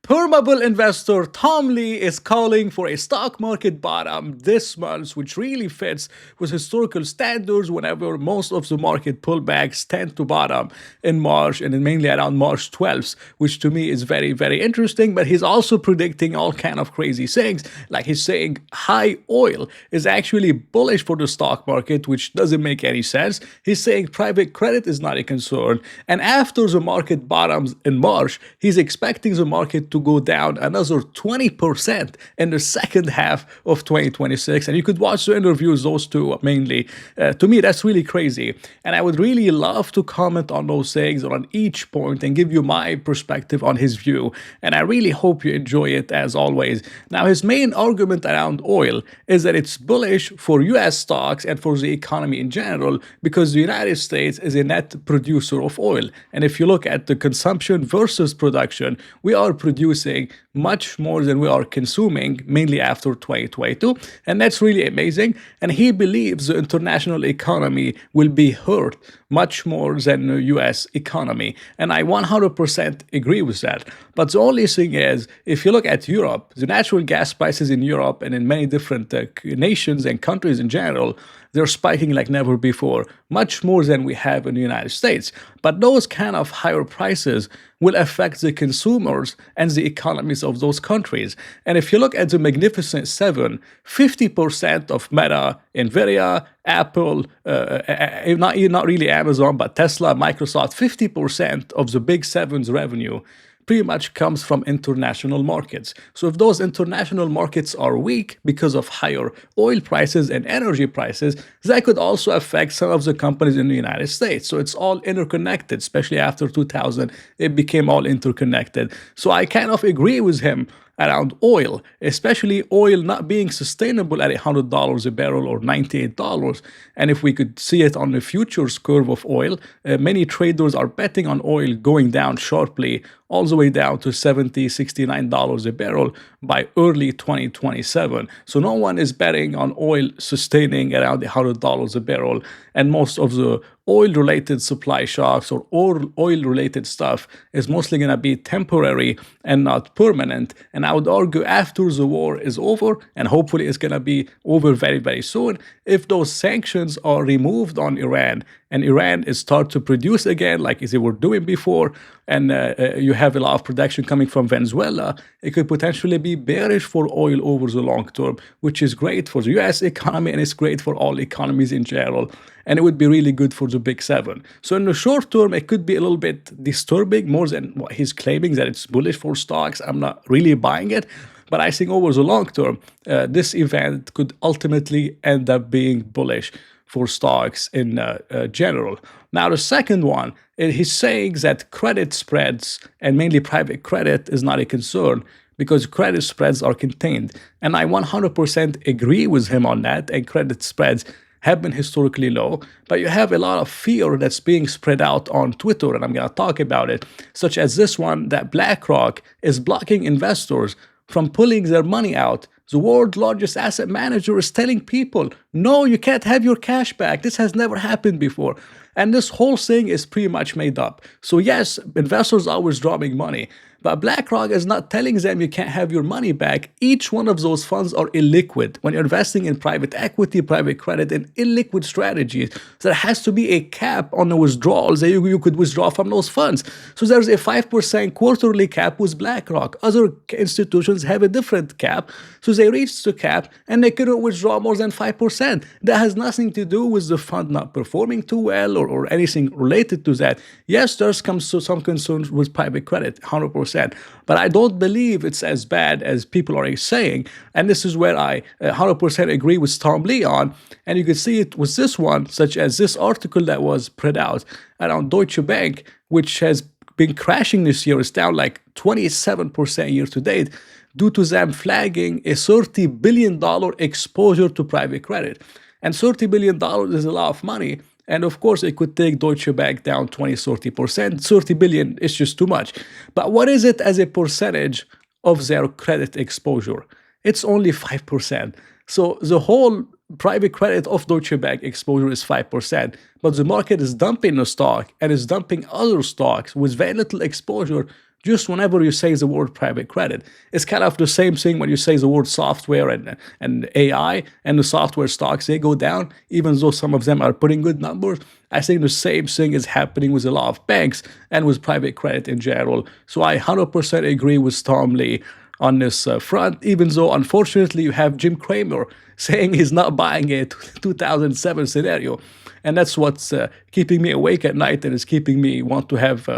Permable investor Tom Lee is calling for a stock market bottom this month, which really fits with historical standards whenever most of the market pullbacks tend to bottom in March and then mainly around March 12th, which to me is very, very interesting. But he's also predicting all kind of crazy things. Like he's saying high oil is actually bullish for the stock market, which doesn't make any sense. He's saying private credit is not a concern. And after the market bottoms in March, he's expecting the market to go down another 20% in the second half of 2026. And you could watch the interviews, those two mainly. To me, that's really crazy. And I would really love to comment on those things or on each point and give you my perspective on his view. And I really hope you enjoy it as always. Now, his main argument around oil is that it's bullish for US stocks and for the economy in general because the United States is a net producer of oil. And if you look at the consumption versus production, we are producing much more than we are consuming, mainly after 2022. And that's really amazing. And he believes the international economy will be hurt much more than the US economy. And I 100% agree with that. But the only thing is, if you look at Europe, the natural gas prices in Europe and in many different nations and countries in general, they're spiking like never before, much more than we have in the United States. But those kind of higher prices will affect the consumers and the economies of those countries. And if you look at the Magnificent Seven, 50% of Meta, Nvidia, Apple, not really Amazon, but Tesla, Microsoft, 50% of the Big Seven's revenue pretty much comes from international markets. So if those international markets are weak because of higher oil prices and energy prices, that could also affect some of the companies in the United States. So it's all interconnected, especially after 2000, it became all interconnected. So I kind of agree with him around oil, especially oil not being sustainable at $100 a barrel or $98. And if we could see it on the futures curve of oil, many traders are betting on oil going down sharply, all the way down to $70, $69 a barrel by early 2027. So no one is betting on oil sustaining around $100 a barrel. And most of the oil-related supply shocks or oil-related stuff is mostly going to be temporary and not permanent. And I would argue after the war is over, and hopefully it's going to be over very, very soon, if those sanctions are removed on Iran and Iran is start to produce again like they were doing before, and you have a lot of production coming from Venezuela, it could potentially be bearish for oil over the long term, which is great for the US economy and it's great for all economies in general. And it would be really good for the Big Seven. So in the short term, it could be a little bit disturbing, more than what he's claiming that it's bullish for stocks. I'm not really buying it. But I think over the long term, this event could ultimately end up being bullish for stocks in general. Now, the second one, he's saying that credit spreads, and mainly private credit, is not a concern because credit spreads are contained. And I 100% agree with him on that, and credit spreads have been historically low, but you have a lot of fear that's being spread out on Twitter, and I'm going to talk about it, such as this one, that BlackRock is blocking investors from pulling their money out. The world's largest asset manager is telling people, no, you can't have your cash back. This has never happened before. And this whole thing is pretty much made up. So yes, investors are withdrawing money, but BlackRock is not telling them you can't have your money back. Each one of those funds are illiquid. When you're investing in private equity, private credit, and illiquid strategies, there has to be a cap on the withdrawals that you could withdraw from those funds. So there's a 5% quarterly cap with BlackRock. Other institutions have a different cap. So they reached the cap and they couldn't withdraw more than 5%. That has nothing to do with the fund not performing too well or anything related to that. Yes, there's some concerns with private credit, 100%. But I don't believe it's as bad as people are saying. And this is where I 100% agree with Tom Lee on. And you can see it with this one, such as this article that was put out around Deutsche Bank, which has been crashing this year. It's down like 27% year to date due to them flagging a $30 billion exposure to private credit. And $30 billion is a lot of money. And of course, it could take Deutsche Bank down 20-30%. 30 billion is just too much. But what is it as a percentage of their credit exposure? It's only 5%. So the whole private credit of Deutsche Bank exposure is 5%, but the market is dumping the stock and is dumping other stocks with very little exposure just whenever you say the word private credit. It's kind of the same thing when you say the word software and AI, and the software stocks, they go down, even though some of them are putting good numbers. I think the same thing is happening with a lot of banks and with private credit in general. So I 100% agree with Tom Lee on this front, even though unfortunately you have Jim Cramer saying he's not buying a 2007 scenario. And that's what's keeping me awake at night, and is keeping me want to have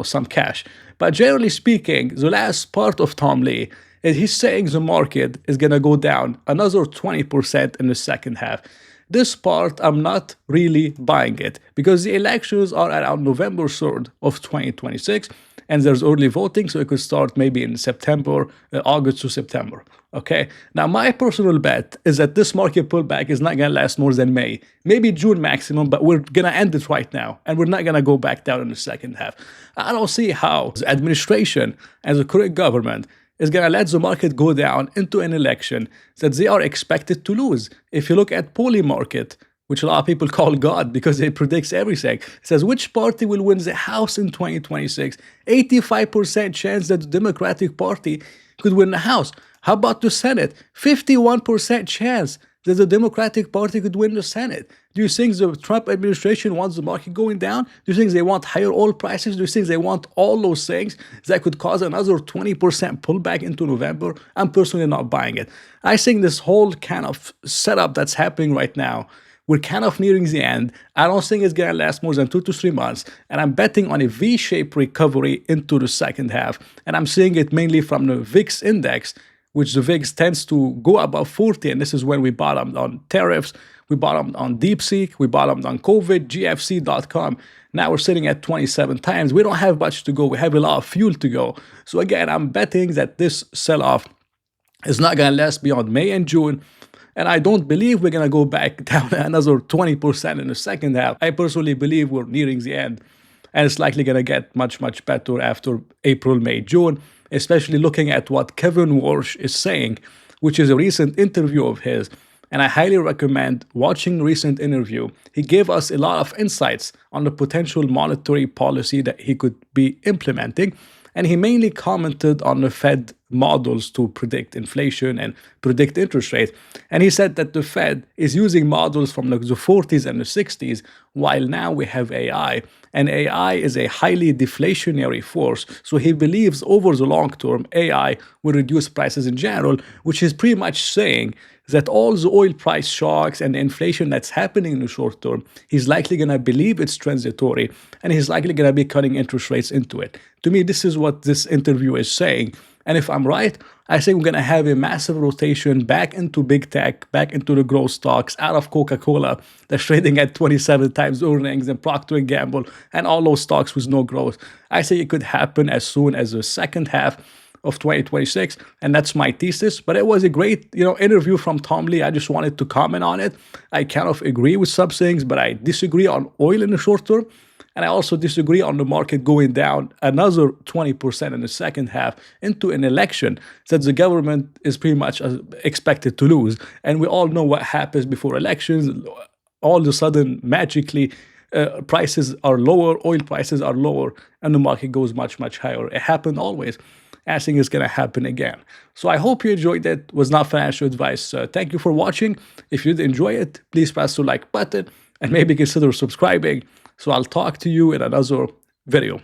some cash. But generally speaking, the last part of Tom Lee is he's saying the market is going to go down another 20% in the second half. This part, I'm not really buying it, because the elections are around November 3rd of 2026, and there's early voting, so it could start maybe in September, August to September. Okay, now my personal bet is that this market pullback is not going to last more than May, maybe June maximum, but we're going to end it right now, and we're not going to go back down in the second half. I don't see how the administration and the current government is going to let the market go down into an election that they are expected to lose. If you look at Polymarket, which a lot of people call God because it predicts everything, it says which party will win the House in 2026? 85% chance that the Democratic Party could win the House. How about the Senate? 51% chance that the Democratic Party could win the Senate. Do you think the Trump administration wants the market going down? Do you think they want higher oil prices? Do you think they want all those things that could cause another 20% pullback into November? I'm personally not buying it. I think this whole kind of setup that's happening right now, we're kind of nearing the end. I don't think it's going to last more than 2 to 3 months. And I'm betting on a V-shaped recovery into the second half. And I'm seeing it mainly from the VIX index, which the VIX tends to go above 40. And this is when we bottomed on tariffs. We bottomed on DeepSeek. We bottomed on COVID, GFC.com. Now we're sitting at 27 times. We don't have much to go. We have a lot of fuel to go. So again, I'm betting that this sell-off is not going to last beyond May and June. And I don't believe we're going to go back down another 20% in the second half. I personally believe we're nearing the end. And it's likely going to get much, much better after April, May, June, especially looking at what Kevin Walsh is saying, which is a recent interview of his. And I highly recommend watching the recent interview. He gave us a lot of insights on the potential monetary policy that he could be implementing. And he mainly commented on the Fed models to predict inflation and predict interest rates. And he said that the Fed is using models from the 40s and the 60s, while now we have AI. And AI is a highly deflationary force. So he believes over the long term, AI will reduce prices in general, which is pretty much saying that all the oil price shocks and the inflation that's happening in the short term, he's likely going to believe it's transitory, and he's likely going to be cutting interest rates into it. To me, this is what this interview is saying. And if I'm right, I think we're going to have a massive rotation back into big tech, back into the growth stocks, out of Coca-Cola that's trading at 27 times earnings, and Procter & Gamble, and all those stocks with no growth. I think it could happen as soon as the second half of 2026, and that's my thesis. But it was a great, interview from Tom Lee. I just wanted to comment on it. I kind of agree with some things, but I disagree on oil in the short term. And I also disagree on the market going down another 20% in the second half into an election that the government is pretty much expected to lose. And we all know what happens before elections. All of a sudden, magically, prices are lower, oil prices are lower, and the market goes much, much higher. It happened always. I think it's going to happen again. So I hope you enjoyed it. It was not financial advice. Thank you for watching. If you did enjoy it, please press the like button and maybe consider subscribing. So I'll talk to you in another video.